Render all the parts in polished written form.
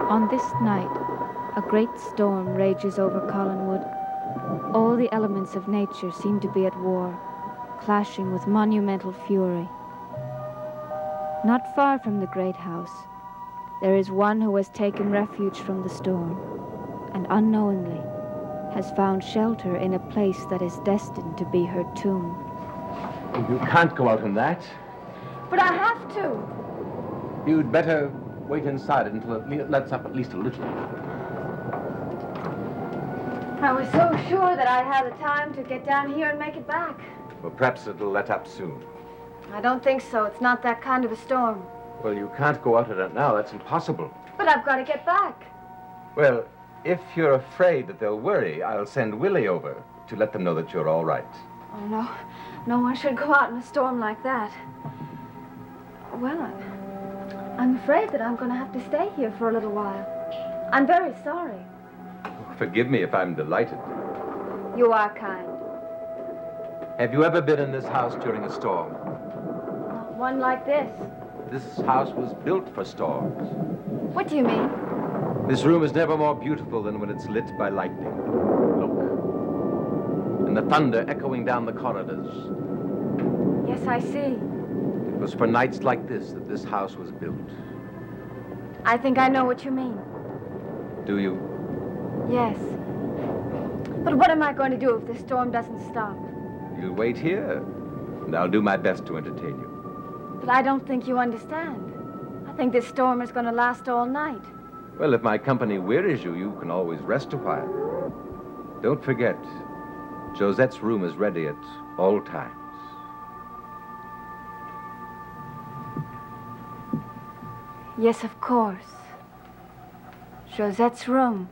On this night, a great storm rages over Collinwood. All the elements of nature seem to be at war, clashing with monumental fury. Not far from the great house, there is one who has taken refuge from the storm, and unknowingly has found shelter in a place that is destined to be her tomb. You can't go out in that. But I have to. You'd better wait inside until it lets up at least a little. I was so sure that I had the time to get down here and make it back. Well, perhaps it'll let up soon. I don't think so. It's not that kind of a storm. Well, you can't go out in it now. That's impossible. But I've got to get back. Well, if you're afraid that they'll worry, I'll send Willie over to let them know that you're all right. Oh, no. No one should go out in a storm like that. Well, I'm afraid that I'm going to have to stay here for a little while. I'm very sorry. Forgive me if I'm delighted. You are kind. Have you ever been in this house during a storm? One like this. This house was built for storms. What do you mean? This room is never more beautiful than when it's lit by lightning. Look. And the thunder echoing down the corridors. Yes, I see. It was for nights like this that this house was built. I think I know what you mean. Do you? Yes. But what am I going to do if this storm doesn't stop? You'll wait here, and I'll do my best to entertain you. But I don't think you understand. I think this storm is going to last all night. Well, if my company wearies you, you can always rest a while. Don't forget, Josette's room is ready at all times. Yes, of course. Josette's room.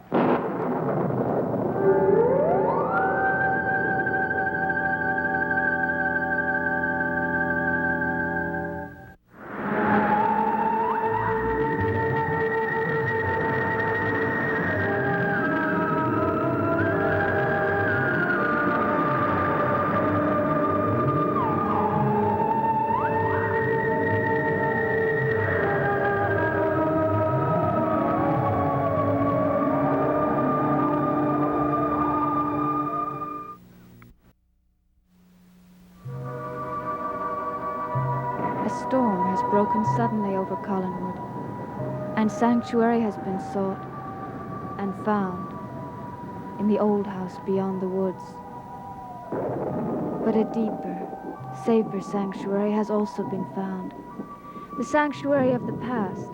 A storm has broken suddenly over Collinwood, and sanctuary has been sought and found in the old house beyond the woods. But a deeper, safer sanctuary has also been found. The sanctuary of the past,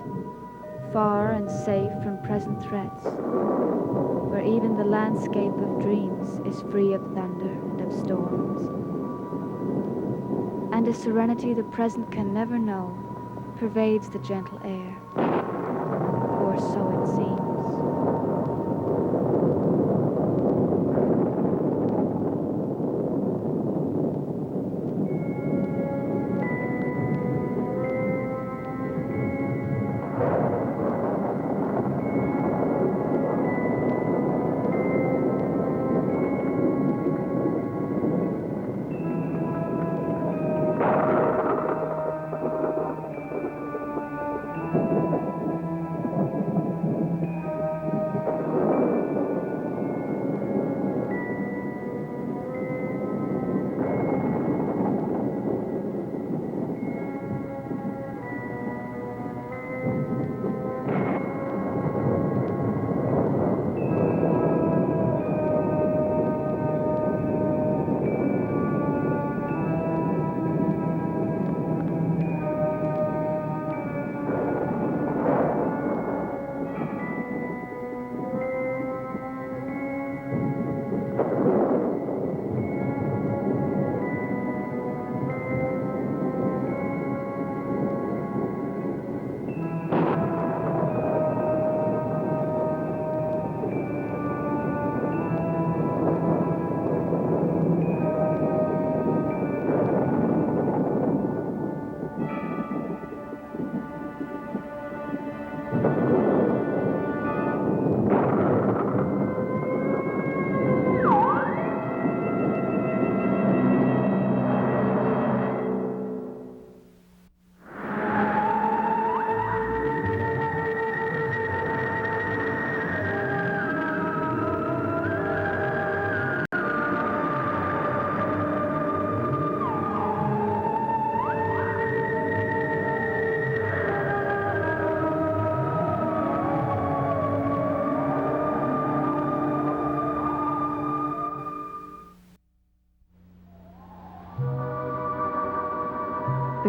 far and safe from present threats, where even the landscape of dreams is free of thunder and of storms. And a serenity the present can never know pervades the gentle air, or so it seems.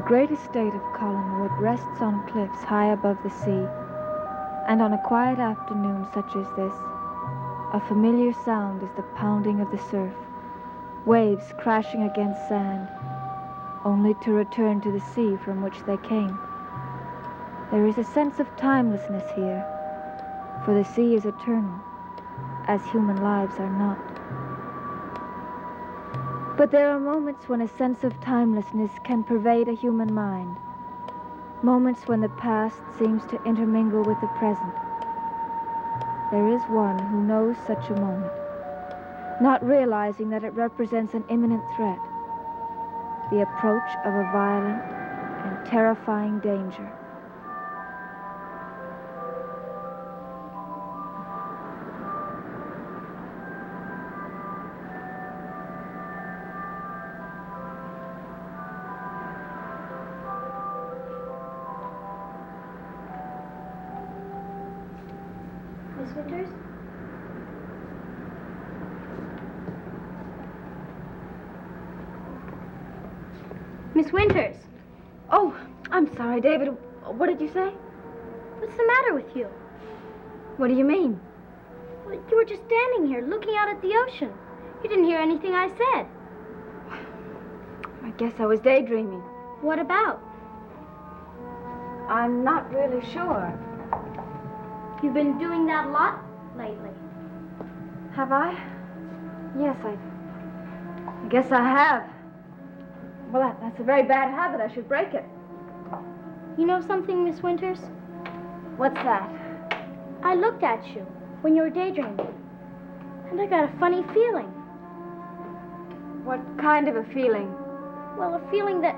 great estate of Collinwood rests on cliffs high above the sea, and on a quiet afternoon such as this, a familiar sound is the pounding of the surf, waves crashing against sand, only to return to the sea from which they came. There is a sense of timelessness here, for the sea is eternal, as human lives are not. But there are moments when a sense of timelessness can pervade a human mind, moments when the past seems to intermingle with the present. There is one who knows such a moment, not realizing that it represents an imminent threat, the approach of a violent and terrifying danger. Miss Winters? Miss Winters! Oh, I'm sorry, David. What did you say? What's the matter with you? What do you mean? Well, you were just standing here looking out at the ocean. You didn't hear anything I said. I guess I was daydreaming. What about? I'm not really sure. You've been doing that a lot lately. Have I? Yes, I guess I have. Well, that's a very bad habit. I should break it. You know something, Miss Winters? What's that? I looked at you when you were daydreaming, and I got a funny feeling. What kind of a feeling? Well, a feeling that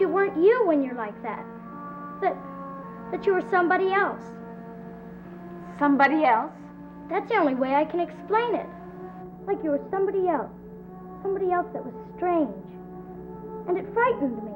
you weren't you when you're like that. That you were somebody else. Somebody else? That's the only way I can explain it. Like you were somebody else. Somebody else that was strange. And it frightened me.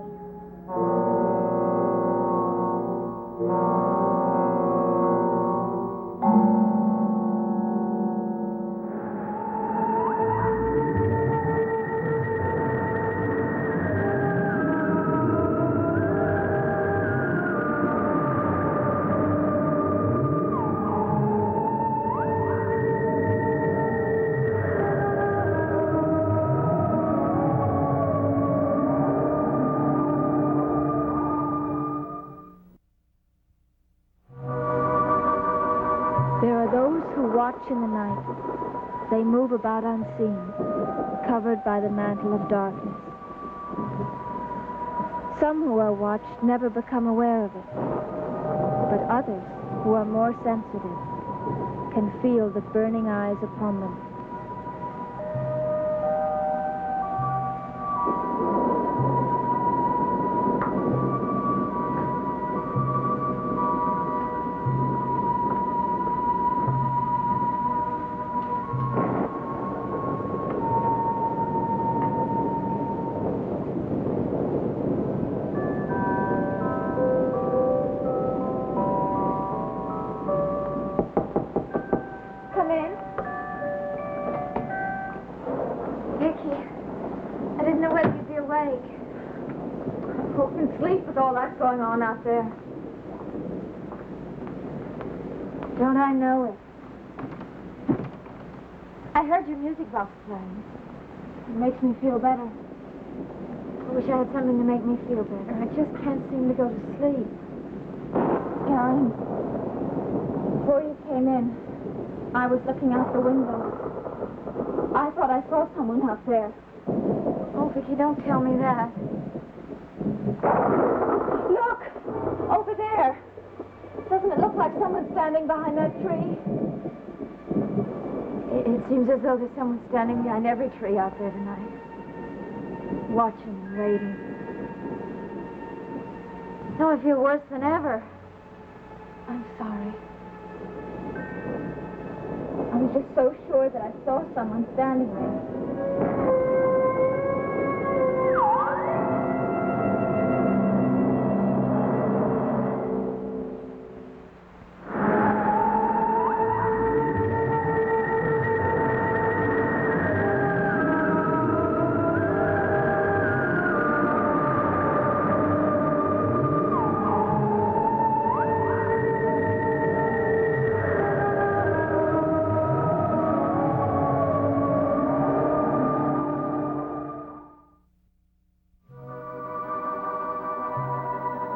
There are those who watch in the night. They move about unseen, covered by the mantle of darkness. Some who are watched never become aware of it, but others, who are more sensitive, can feel the burning eyes upon them. Come in. Vicky, I didn't know whether you'd be awake. I'm hoping sleep with all that's going on out there. Don't I know it? I heard your music box playing. It makes me feel better. I wish I had something to make me feel better. I just can't seem to go to sleep. Karen, before you came in, I was looking out the window. I thought I saw someone out there. Oh, Vicky, don't tell me that. Look! Over there! Doesn't it look like someone standing behind that tree? It seems as though there's someone standing behind every tree out there tonight. Watching and waiting. Now I feel worse than ever. I'm sorry. I was just so sure that I saw someone standing there.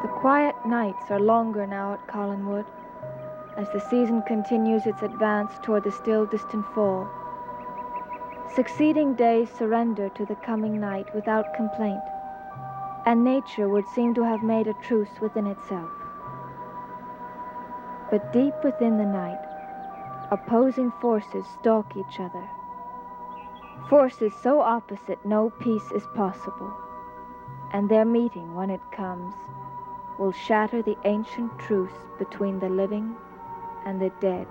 The quiet nights are longer now at Collinwood, as the season continues its advance toward the still distant fall. Succeeding days surrender to the coming night without complaint, and nature would seem to have made a truce within itself. But deep within the night, opposing forces stalk each other. Forces so opposite no peace is possible, and their meeting, when it comes, will shatter the ancient truce between the living and the dead.